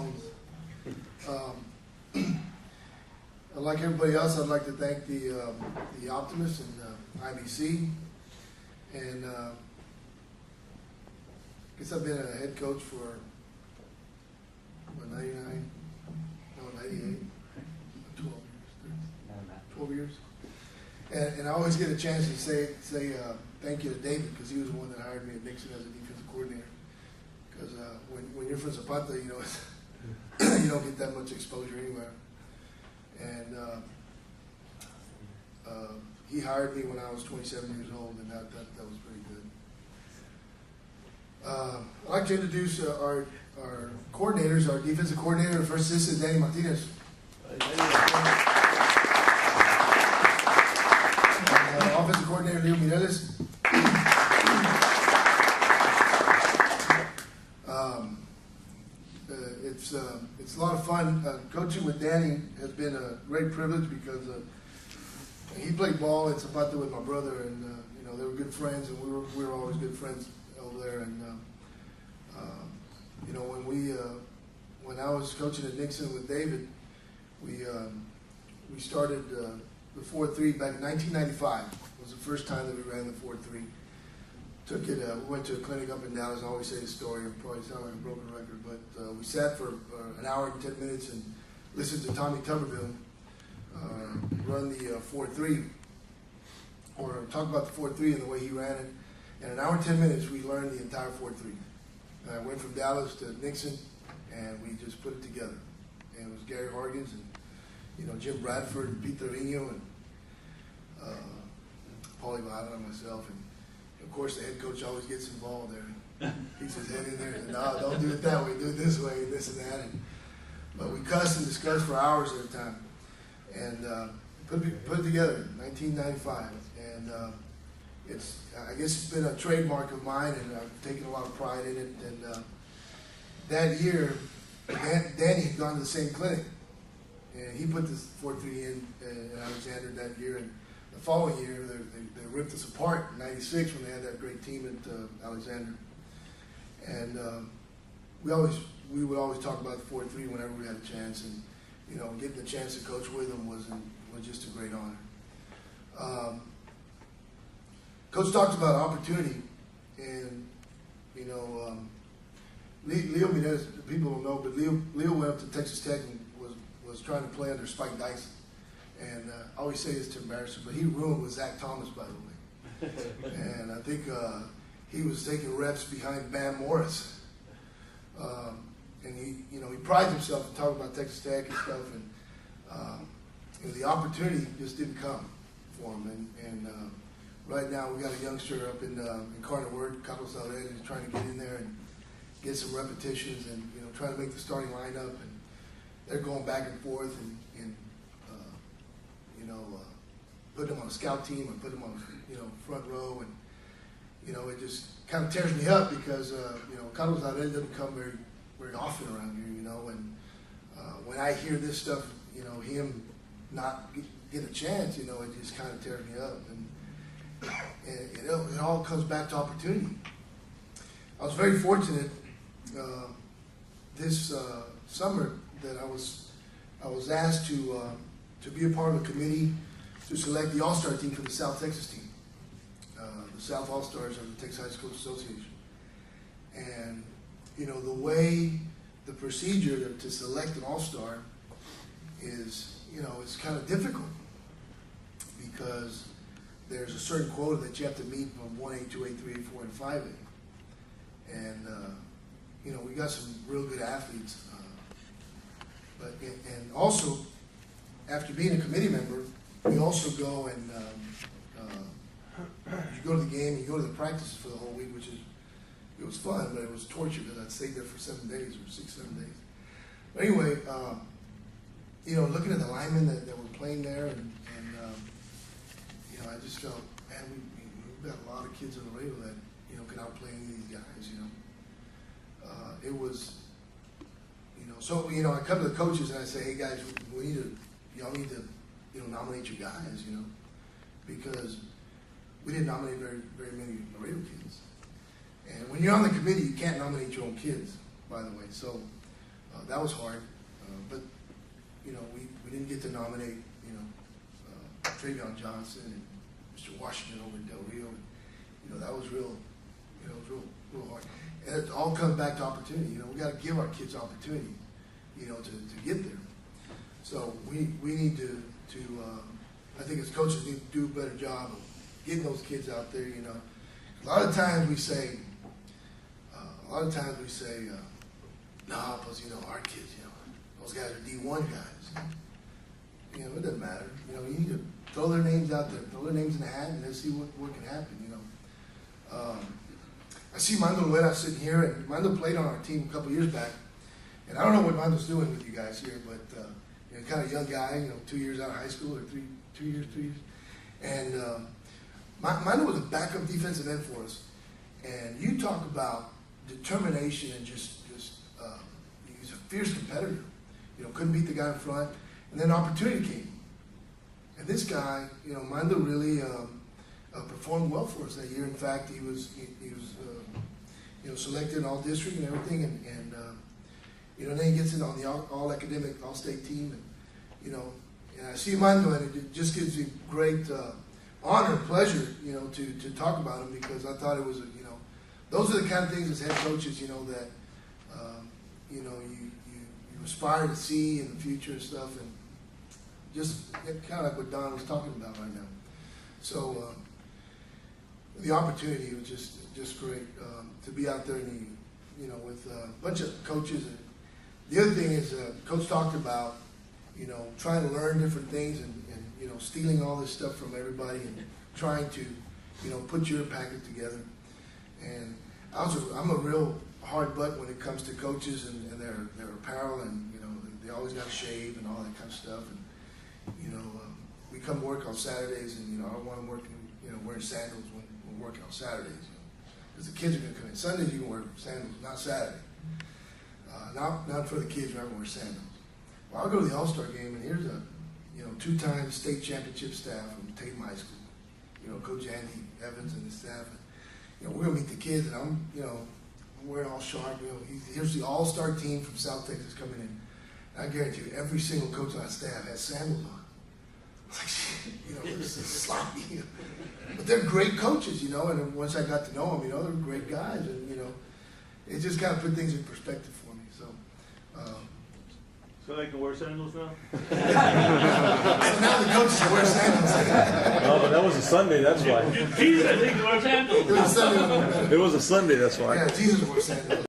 phones. Like everybody else, I'd like to thank the Optimists and IBC. And I guess I've been a head coach for, 99? No, 98. 12 years. And I always get a chance to say thank you to David, because he was the one that hired me at Nixon as a defensive coordinator. Because when you're from Zapata, you don't get that much exposure anywhere. And he hired me when I was 27 years old, and that was pretty good. I'd like to introduce our coordinators, our defensive coordinator, first assistant, Danny Martinez. Offensive coordinator, Leo Mireles. It's a lot of fun. Coaching with Danny has been a great privilege, because he played ball at Zapata with my brother, and they were good friends, and we were always good friends over there. And when I was coaching at Nixon with David, we started the 4-3 back in 1995. It was the first time that we ran the 4-3. Took it. We went to a clinic up in Dallas. I always say the story. It probably sounds like a broken record, but we sat for an hour and 10 minutes and listened to Tommy Tuberville run the 4-3, or talk about the 4-3 and the way he ran it. In an hour and 10 minutes, we learned the entire 4-3. I went from Dallas to Nixon, and we just put it together. And it was Gary Hargens and Jim Bradford and Pete Trevino and Paulie Vada and myself, and of course the head coach always gets involved there. He says, head in there, and no, don't do it that way, do it this way, and this and that. But we cussed and discussed for hours at a time, and put it together in 1995. And I guess it's been a trademark of mine, and I've taken a lot of pride in it. And that year, Danny had gone to the same clinic, and he put this 4-3 in Alexander that year. And the following year, they ripped us apart in '96 when they had that great team at Alexander. And we would always talk about the 4-3 whenever we had a chance, and getting the chance to coach with them was just a great honor. Coach talked about opportunity, and Leo Mireles, people don't know, but Leo went up to Texas Tech and was trying to play under Spike Dyson. And I always say this to embarrass him, but he roomed with Zach Thomas, by the way. And I think he was taking reps behind Bam Morris. And he prides himself in talking about Texas Tech and stuff. And the opportunity just didn't come for him. And right now we got a youngster up in Incarnate Word, Carlos Aurel, who's trying to get in there and get some repetitions and trying to make the starting lineup. And they're going back and forth and put him on a scout team or put him on front row, and it just kind of tears me up, because Carlos Aurel doesn't come very often around here, and when I hear this stuff, him not get a chance, it just kind of tears me up, and it all comes back to opportunity. I was very fortunate this summer that I was asked to be a part of a committee to select the All-Star team for the South Texas team. The South All-Stars are the Texas High School Association. And, the way, the procedure to select an All-Star is, it's kind of difficult, because there's a certain quota that you have to meet from 1A, 2A, 3A, 4, and 5A. And, we got some real good athletes. And also, after being a committee member, we also go and you go to the game, you go to the practices for the whole week, it was fun, but it was torture, because I'd stayed there for 7 days or 6, 7 days. But anyway, looking at the linemen that were playing there, and I just felt, man, we've got a lot of kids on the radio that can outplay any of these guys. It was, so I come to the coaches and I say, hey guys, y'all need to nominate your guys, because we didn't nominate very many Laredo kids. And when you're on the committee, you can't nominate your own kids, by the way. So That was hard, but you know, we didn't get to nominate, you know, Travion Johnson and Mr. Washington over in Del Rio. And, you know, that was real, you know, it was real hard. And it all comes back to opportunity. You know, we got to give our kids opportunity, you know, to get there. So we need to I think as coaches need to do a better job of getting those kids out there. You know, a lot of times we say, nah, because, you know, our kids, you know, those guys are D1 guys. You know, it doesn't matter. You know, you need to throw their names out there, throw their names in the hat, and let's see what can happen, you know. I see Mando Luera sitting here, and Mando played on our team a couple years back. And I don't know what Mando's doing with you guys here, but, you know, kind of young guy, you know, 2 years out of high school, or 2 years. And Mando was a backup defensive end for us. And you talk about determination and just he's a fierce competitor. You know, couldn't beat the guy in front. And then opportunity came. And this guy, you know, Mando really performed well for us that year. In fact, he was you know, selected all district and everything, and you know, then he gets in on the all academic, all state team, and you know, and I see Mando, and it just gives me great honor and pleasure, you know, to talk about him, because I thought it was, you know, those are the kind of things as head coaches, you know, that you know, you aspire to see in the future and stuff, and just kind of like what Don was talking about right now. So the opportunity was just great to be out there, and you know, with a bunch of coaches. And the other thing is, Coach talked about, you know, trying to learn different things, and you know, stealing all this stuff from everybody and trying to, you know, put your package together. And I'm a real hard butt when it comes to coaches and their apparel, and you know, they always got to shave and all that kind of stuff. And you know, we come work on Saturdays, and you know, I don't want them working, you know, wearing sandals when we're working on Saturdays, because the kids are going to come in. Sundays you can wear sandals, not Saturday. Not for the kids. You're not going to wear sandals. Well, I'll go to the All-Star game, and here's a, you know, 2-time state championship staff from Tatum High School. You know, Coach Andy Evans and his staff. And, you know, we're gonna meet the kids, and I'm wearing all sharp. You know, here's the All-Star team from South Texas coming in. And I guarantee you, every single coach on our staff has sandals on. It's like, shit, you know, it's sloppy. But they're great coaches, you know. And then once I got to know them, you know, they're great guys, and you know, it just kind of put things in perspective for me. So. So they can wear sandals now? So now the coaches can wear sandals. No, but that was a Sunday, that's why. Jesus, I think they wear sandals. It was a Sunday, It was a Sunday, that's why. Yeah, Jesus wore sandals.